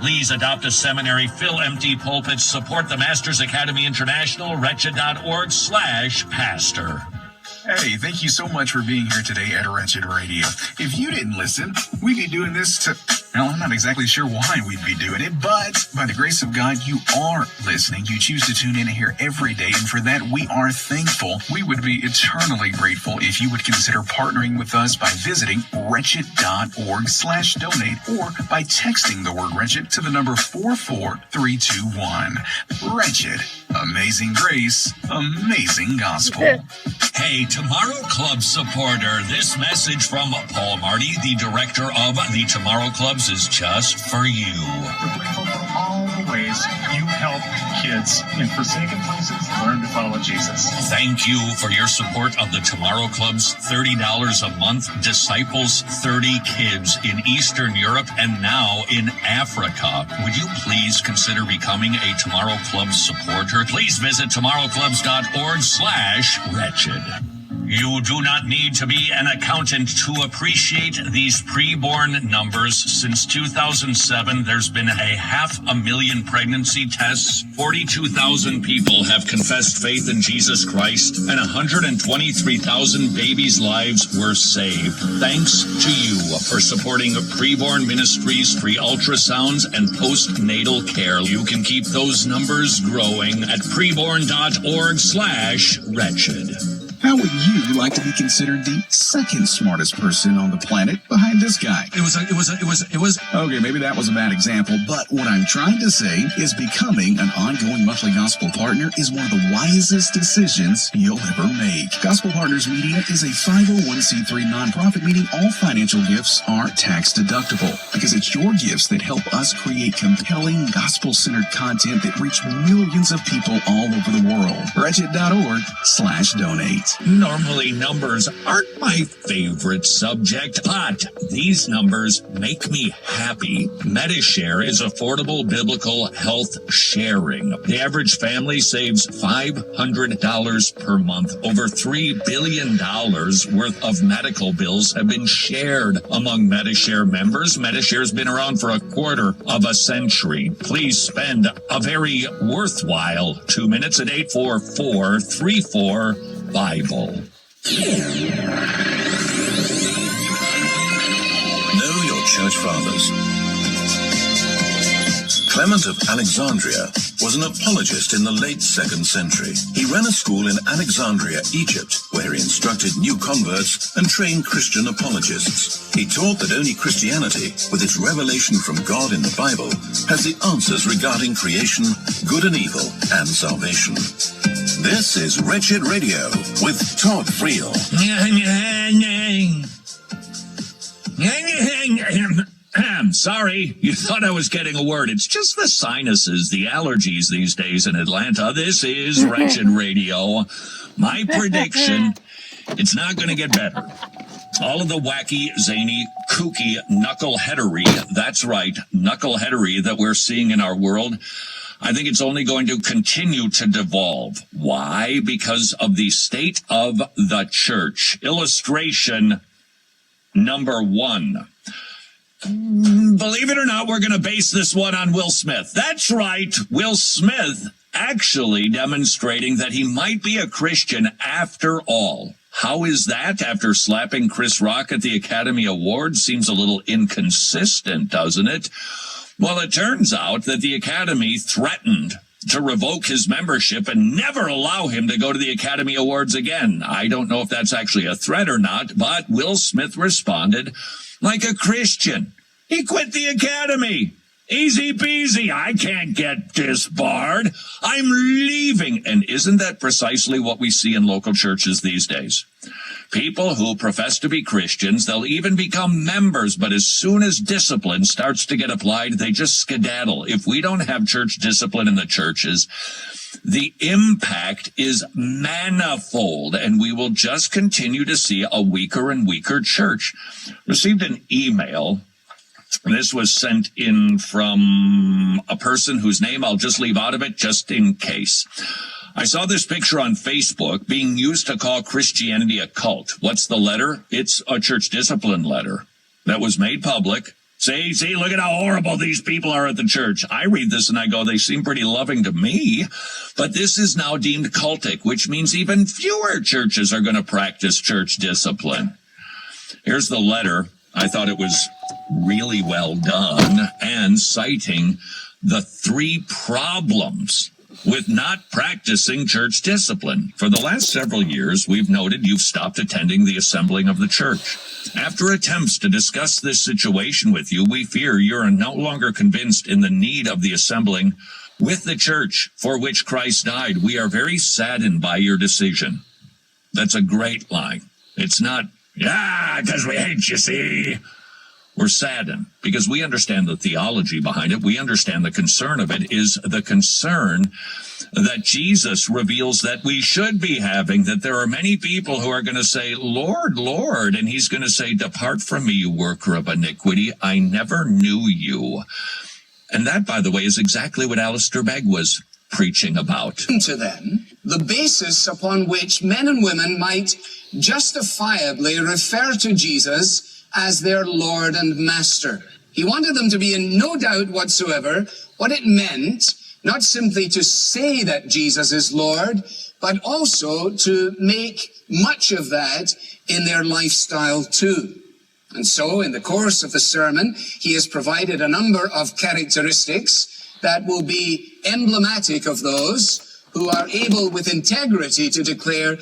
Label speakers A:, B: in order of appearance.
A: Please adopt a seminary, fill empty pulpits, support the Masters Academy International, wretched.org/pastor.
B: Hey, thank you so much for being here today at Wretched Radio. If you didn't listen, we'd be doing this to... Well, I'm not exactly sure why we'd be doing it, but by the grace of God, you are listening. You choose to tune in here every day, and for that, we are thankful. We would be eternally grateful if you would consider partnering with us by visiting wretched.org/donate or by texting the word wretched to the number 44321. Wretched. Amazing grace. Amazing gospel.
A: Hey, Tomorrow Club supporter, this message from Paul Marty, the director of the Tomorrow Clubs, is just for you.
C: We're grateful for all the ways you help kids in forsaken places learn to follow Jesus.
A: Thank you for your support of the Tomorrow Club's $30 a month Disciples 30 Kids in Eastern Europe and now in Africa. Would you please consider becoming a Tomorrow Club supporter? Please visit tomorrowclubs.org/wretched. You do not need to be an accountant to appreciate these preborn numbers. Since 2007, there's been 500,000 pregnancy tests. 42,000 people have confessed faith in Jesus Christ, and 123,000 babies' lives were saved. Thanks to you for supporting preborn ministries, free ultrasounds, and postnatal care. You can keep those numbers growing at preborn.org/wretched.
D: How would you like to be considered the second smartest person on the planet behind this guy?
A: It was.
D: Okay, maybe that was a bad example, but what I'm trying to say is becoming an ongoing monthly gospel partner is one of the wisest decisions you'll ever make. Gospel Partners Media is a 501c3 nonprofit, meaning all financial gifts are tax deductible because it's your gifts that help us create compelling gospel-centered content that reach millions of people all over the world. Wretched.org/donate.
A: Normally, numbers aren't my favorite subject, but these numbers make me happy. Medishare is affordable biblical health sharing. The average family saves $500 per month. Over $3 billion worth of medical bills have been shared among Medishare members. Medishare's been around for a quarter of a century. Please spend a very worthwhile 2 minutes at 844-34-BIBLE.
E: Know your church fathers. Clement of Alexandria was an apologist in the late 2nd century. He ran a school in Alexandria, Egypt, where he instructed new converts and trained Christian apologists. He taught that only Christianity, with its revelation from God in the Bible, has the answers regarding creation, good and evil, and salvation. This is Wretched Radio with Todd Friel.
A: Sorry, you thought I was getting a word. It's just the sinuses, the allergies these days in Atlanta. This is Wretched Radio. My prediction, it's not going to get better. All of the wacky, zany, kooky knuckleheadery, that's right, knuckleheadery that we're seeing in our world, I think it's only going to continue to devolve. Why? Because of the state of the church. Illustration number 1. Believe it or not, we're going to base this one on Will Smith. That's right, Will Smith actually demonstrating that he might be a Christian after all. How is that after slapping Chris Rock at the Academy Awards? Seems a little inconsistent, doesn't it? Well, it turns out that the Academy threatened to revoke his membership and never allow him to go to the Academy Awards again. I don't know if that's actually a threat or not, but Will Smith responded like a Christian. He quit the Academy. Easy peasy. I can't get disbarred. I'm leaving. And isn't that precisely what we see in local churches these days? People who profess to be Christians, they'll even become members, but as soon as discipline starts to get applied, they just skedaddle. If we don't have church discipline in the churches, the impact is manifold, and we will just continue to see a weaker and weaker church. Received an email. This was sent in from a person whose name I'll just leave out of it just in case. I saw this picture on Facebook being used to call Christianity a cult. What's the letter? It's a church discipline letter that was made public, See, look at how horrible these people are at the church. I read this and I go, they seem pretty loving to me. But this is now deemed cultic, which means even fewer churches are going to practice church discipline. Here's the letter. I thought it was really well done, and citing the 3 problems with not practicing church discipline. For the last several years, we've noted you've stopped attending the assembling of the church. After attempts to discuss this situation with you, we fear you're no longer convinced in the need of the assembling with the church for which Christ died. We are very saddened by your decision. That's a great line. It's not, because we hate you, see. We're saddened because we understand the theology behind it. We understand the concern of it is the concern that Jesus reveals that we should be having, that there are many people who are going to say, Lord, Lord, and he's going to say, depart from me, you worker of iniquity. I never knew you. And that, by the way, is exactly what Alistair Begg was preaching about.
F: To them, the basis upon which men and women might justifiably refer to Jesus as their Lord and Master. He wanted them to be in no doubt whatsoever what it meant, not simply to say that Jesus is Lord, but also to make much of that in their lifestyle too. And so, in the course of the sermon, he has provided a number of characteristics that will be emblematic of those who are able with integrity to declare